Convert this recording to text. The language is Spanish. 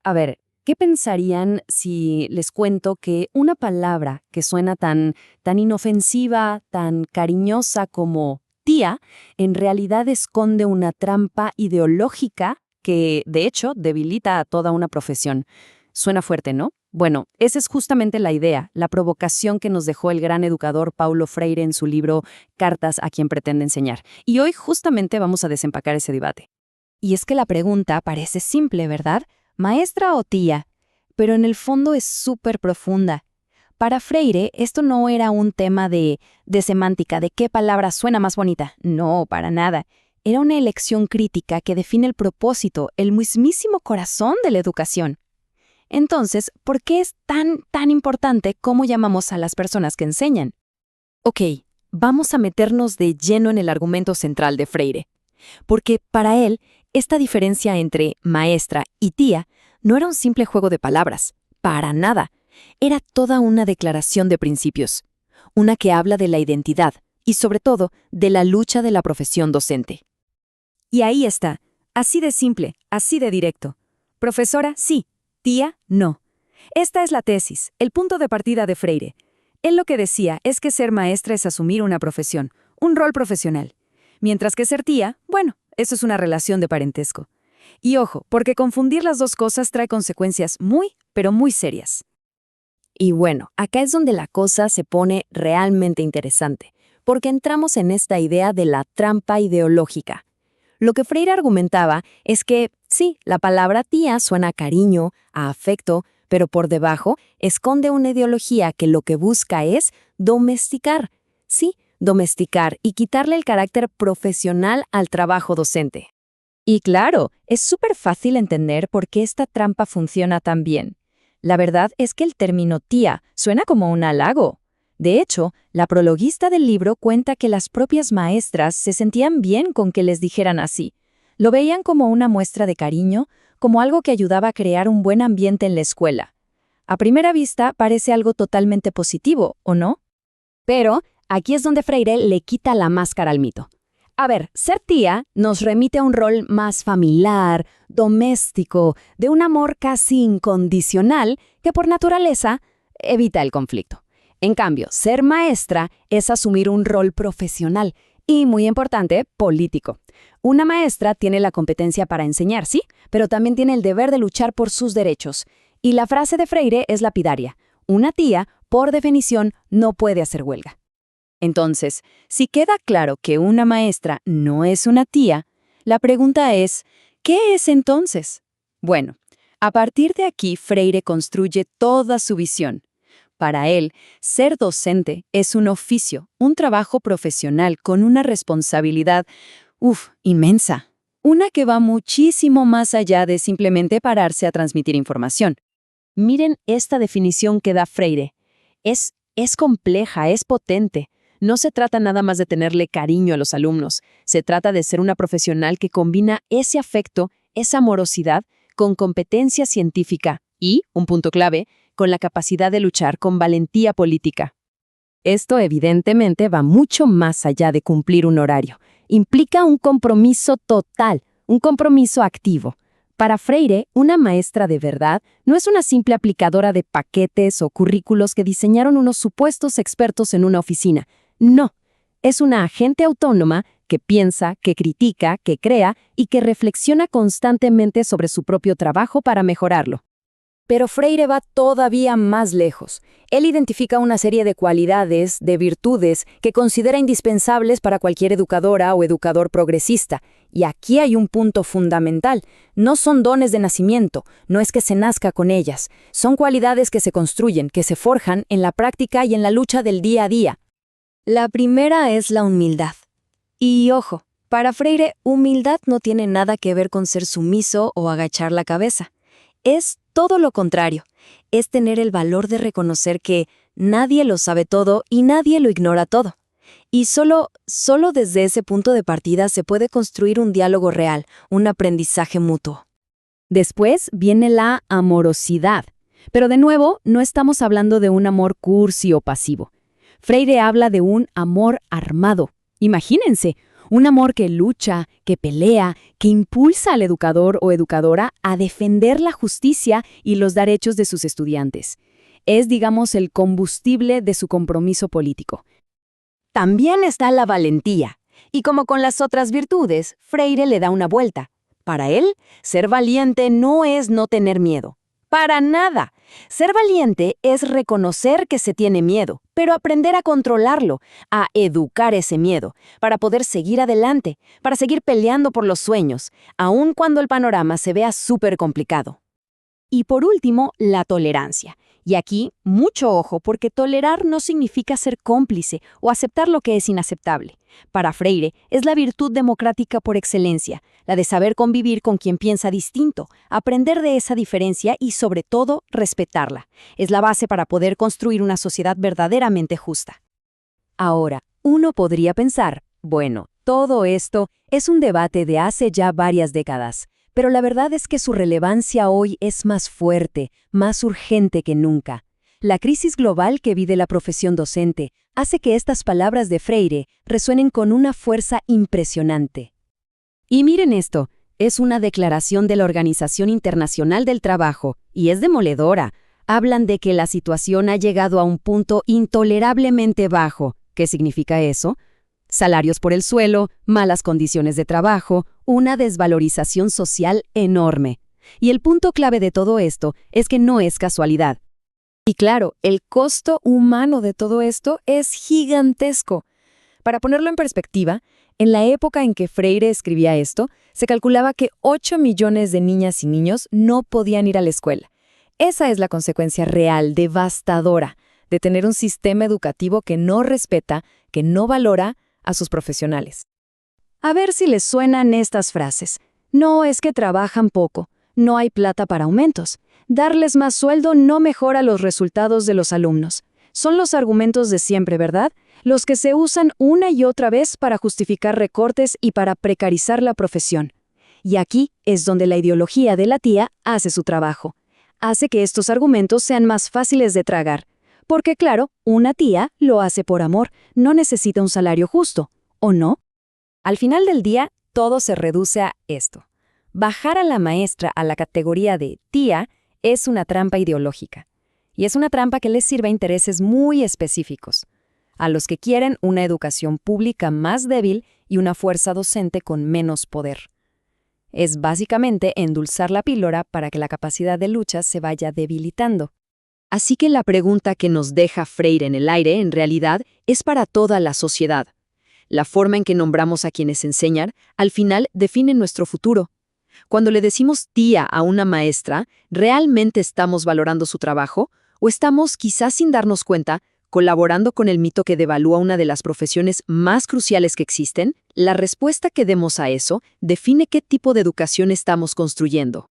A ver, ¿qué pensarían si les cuento que una palabra que suena tan inofensiva, tan cariñosa como tía, en realidad esconde una trampa ideológica que, de hecho, debilita a toda una profesión? Suena fuerte, ¿no? Bueno, esa es justamente la idea, la provocación que nos dejó el gran educador Paulo Freire en su libro Cartas a quien pretende enseñar. Y hoy justamente vamos a desempacar ese debate. Y es que la pregunta parece simple, ¿verdad? ¿Maestra o tía? Pero en el fondo es súper profunda. Para Freire, esto no era un tema de semántica, de qué palabra suena más bonita. No, para nada. Era una elección crítica que define el propósito, el mismísimo corazón de la educación. Entonces, ¿por qué es tan importante cómo llamamos a las personas que enseñan? Ok, vamos a meternos de lleno en el argumento central de Freire. Porque para él, esta diferencia entre maestra y tía no era un simple juego de palabras, para nada. Era toda una declaración de principios, una que habla de la identidad y, sobre todo, de la lucha de la profesión docente. Y ahí está, así de simple, así de directo. Profesora, sí. Tía, no. Esta es la tesis, el punto de partida de Freire. Él lo que decía es que ser maestra es asumir una profesión, un rol profesional. Mientras que ser tía, bueno, eso es una relación de parentesco. Y ojo, porque confundir las dos cosas trae consecuencias pero muy serias. Y bueno, acá es donde la cosa se pone realmente interesante, porque entramos en esta idea de la trampa ideológica. Lo que Freire argumentaba es que, sí, la palabra tía suena a cariño, a afecto, pero por debajo esconde una ideología que lo que busca es domesticar. Sí, domesticar y quitarle el carácter profesional al trabajo docente. Y claro, es súper fácil entender por qué esta trampa funciona tan bien. La verdad es que el término tía suena como un halago. De hecho, la prologuista del libro cuenta que las propias maestras se sentían bien con que les dijeran así. Lo veían como una muestra de cariño, como algo que ayudaba a crear un buen ambiente en la escuela. A primera vista parece algo totalmente positivo, ¿o no? Pero aquí es donde Freire le quita la máscara al mito. A ver, ser tía nos remite a un rol más familiar, doméstico, de un amor casi incondicional que por naturaleza evita el conflicto. En cambio, ser maestra es asumir un rol profesional y, muy importante, político. Una maestra tiene la competencia para enseñar, sí, pero también tiene el deber de luchar por sus derechos. Y la frase de Freire es lapidaria. Una tía, por definición, no puede hacer huelga. Entonces, si queda claro que una maestra no es una tía, la pregunta es, ¿qué es entonces? Bueno, a partir de aquí Freire construye toda su visión. Para él, ser docente es un oficio, un trabajo profesional con una responsabilidad, inmensa. Una que va muchísimo más allá de simplemente pararse a transmitir información. Miren esta definición que da Freire. Es compleja, es potente. No se trata nada más de tenerle cariño a los alumnos. Se trata de ser una profesional que combina ese afecto, esa amorosidad, con competencia científica y, un punto clave, con la capacidad de luchar con valentía política. Esto evidentemente va mucho más allá de cumplir un horario. Implica un compromiso total, un compromiso activo. Para Freire, una maestra de verdad no es una simple aplicadora de paquetes o currículos que diseñaron unos supuestos expertos en una oficina. No, es una agente autónoma que piensa, que critica, que crea y que reflexiona constantemente sobre su propio trabajo para mejorarlo. Pero Freire va todavía más lejos. Él identifica una serie de cualidades, de virtudes, que considera indispensables para cualquier educadora o educador progresista. Y aquí hay un punto fundamental. No son dones de nacimiento, no es que se nazca con ellas. Son cualidades que se construyen, que se forjan en la práctica y en la lucha del día a día. La primera es la humildad. Y ojo, para Freire, humildad no tiene nada que ver con ser sumiso o agachar la cabeza. Es todo lo contrario. Es tener el valor de reconocer que nadie lo sabe todo y nadie lo ignora todo. Y solo desde ese punto de partida se puede construir un diálogo real, un aprendizaje mutuo. Después viene la amorosidad. Pero de nuevo, no estamos hablando de un amor cursi o pasivo. Freire habla de un amor armado. Imagínense, Un amor que lucha, que pelea, que impulsa al educador o educadora a defender la justicia y los derechos de sus estudiantes. Es, digamos, el combustible de su compromiso político. También está la valentía. Y como con las otras virtudes, Freire le da una vuelta. Para él, ser valiente no es no tener miedo. Para nada. Ser valiente es reconocer que se tiene miedo, pero aprender a controlarlo, a educar ese miedo, para poder seguir adelante, para seguir peleando por los sueños, aun cuando el panorama se vea súper complicado. Y por último, la tolerancia. Y aquí, mucho ojo, porque tolerar no significa ser cómplice o aceptar lo que es inaceptable. Para Freire, es la virtud democrática por excelencia, la de saber convivir con quien piensa distinto, aprender de esa diferencia y, sobre todo, respetarla. Es la base para poder construir una sociedad verdaderamente justa. Ahora, uno podría pensar, bueno, todo esto es un debate de hace ya varias décadas. Pero la verdad es que su relevancia hoy es más fuerte, más urgente que nunca. La crisis global que vive la profesión docente hace que estas palabras de Freire resuenen con una fuerza impresionante. Y miren esto, es una declaración de la Organización Internacional del Trabajo, y es demoledora. Hablan de que la situación ha llegado a un punto intolerablemente bajo. ¿Qué significa eso? Salarios por el suelo, malas condiciones de trabajo, una desvalorización social enorme. Y el punto clave de todo esto es que no es casualidad. Y claro, el costo humano de todo esto es gigantesco. Para ponerlo en perspectiva, en la época en que Freire escribía esto, se calculaba que 8 millones de niñas y niños no podían ir a la escuela. Esa es la consecuencia real, devastadora, de tener un sistema educativo que no respeta, que no valora a sus profesionales. A ver si les suenan estas frases. No es que trabajan poco, no hay plata para aumentos. Darles más sueldo no mejora los resultados de los alumnos. Son los argumentos de siempre, ¿verdad? Los que se usan una y otra vez para justificar recortes y para precarizar la profesión. Y aquí es donde la ideología de la tía hace su trabajo. Hace que estos argumentos sean más fáciles de tragar. Porque claro, una tía lo hace por amor, no necesita un salario justo, ¿o no? Al final del día, todo se reduce a esto. Bajar a la maestra a la categoría de tía es una trampa ideológica. Y es una trampa que les sirve a intereses muy específicos. A los que quieren una educación pública más débil y una fuerza docente con menos poder. Es básicamente endulzar la píldora para que la capacidad de lucha se vaya debilitando. Así que la pregunta que nos deja Freire en el aire, en realidad, es para toda la sociedad. La forma en que nombramos a quienes enseñan, al final, define nuestro futuro. Cuando le decimos tía a una maestra, ¿realmente estamos valorando su trabajo? ¿O estamos, quizás sin darnos cuenta, colaborando con el mito que devalúa una de las profesiones más cruciales que existen? La respuesta que demos a eso define qué tipo de educación estamos construyendo.